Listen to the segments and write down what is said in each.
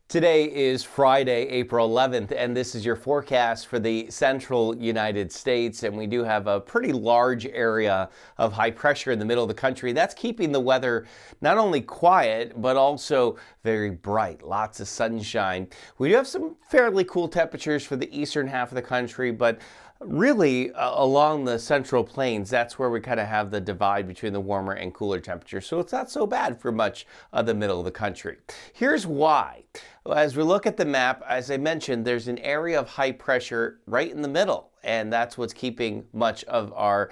Today is Friday, April 11th, and this is your forecast for the central United States. And we do have a pretty large area of high pressure in the middle of the country. That's keeping the weather not only quiet, but also very bright. Lots of sunshine. We do have some fairly cool temperatures for the eastern half of the country, but really, along the central plains, that's where we kind of have the divide between the warmer and cooler temperatures. So it's not so bad for much of the middle of the country. Here's why. As we look at the map, as I mentioned, there's an area of high pressure right in the middle, and that's what's keeping much of our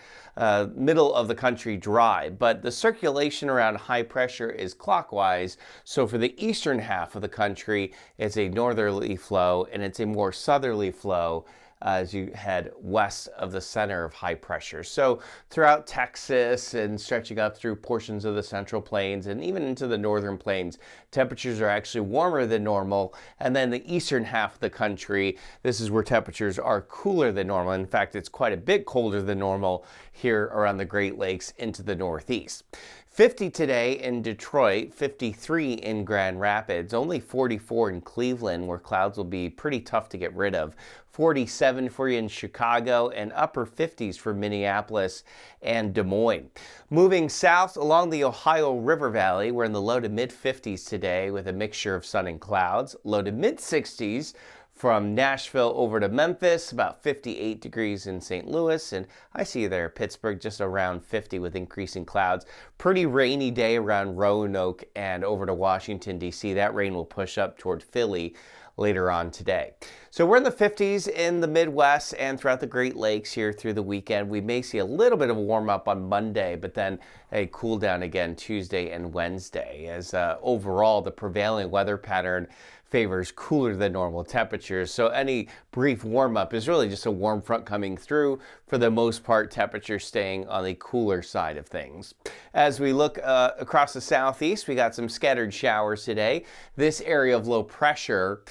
middle of the country dry. But the circulation around high pressure is clockwise, so for the eastern half of the country, it's a northerly flow, and it's a more southerly flow as you head west of the center of high pressure. So throughout Texas and stretching up through portions of the central plains and even into the northern plains, temperatures are actually warmer than normal. And then the eastern half of the country, this is where temperatures are cooler than normal. In fact, it's quite a bit colder than normal here around the Great Lakes into the northeast. 50 today in Detroit, 53 in Grand Rapids, only 44 in Cleveland, where clouds will be pretty tough to get rid of. 47 for you in Chicago, and upper 50s for Minneapolis and Des Moines. Moving south along the Ohio River Valley, we're in the low to mid 50s today with a mixture of sun and clouds. Low to mid 60s from Nashville over to Memphis, about 58 degrees in St. Louis, and I see you there, Pittsburgh, just around 50 with increasing clouds. Pretty rainy day around Roanoke and over to Washington, D.C. That rain will push up toward Philly later on today. So we're in the 50s in the Midwest and throughout the Great Lakes here through the weekend. We may see a little bit of a warm up on Monday, but then a cool down again Tuesday and Wednesday, as overall the prevailing weather pattern favors cooler than normal temperatures. So any brief warm up is really just a warm front coming through. For the most part, temperatures staying on the cooler side of things. As we look across the southeast, we got some scattered showers today. This area of low pressure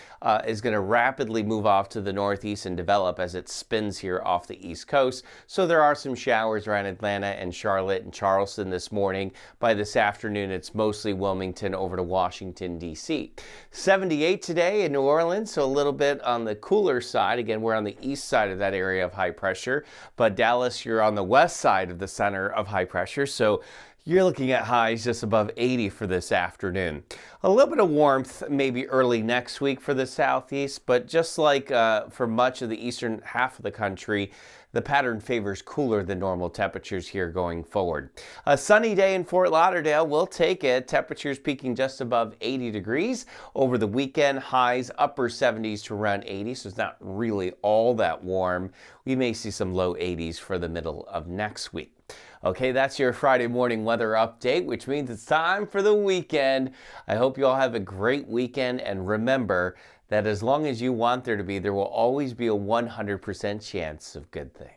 is going to rapidly move off to the northeast and develop as it spins here off the east coast. So there are some showers around Atlanta and Charlotte and Charleston this morning. By this afternoon, it's mostly Wilmington over to Washington, D.C. 78 today in New Orleans, so a little bit on the cooler side. Again, we're on the east side of that area of high pressure, but Dallas, you're on the west side of the center of high pressure, so you're looking at highs just above 80 for this afternoon. A little bit of warmth maybe early next week for the southeast, but just like for much of the eastern half of the country, the pattern favors cooler than normal temperatures here going forward. A sunny day in Fort Lauderdale, we'll take it. Temperatures peaking just above 80 degrees. Over the weekend, highs upper 70s to around 80, so it's not really all that warm. We may see some low 80s for the middle of next week. Okay, that's your Friday morning weather update, which means it's time for the weekend. I hope you all have a great weekend, and remember that as long as you want there to be, there will always be a 100% chance of good things.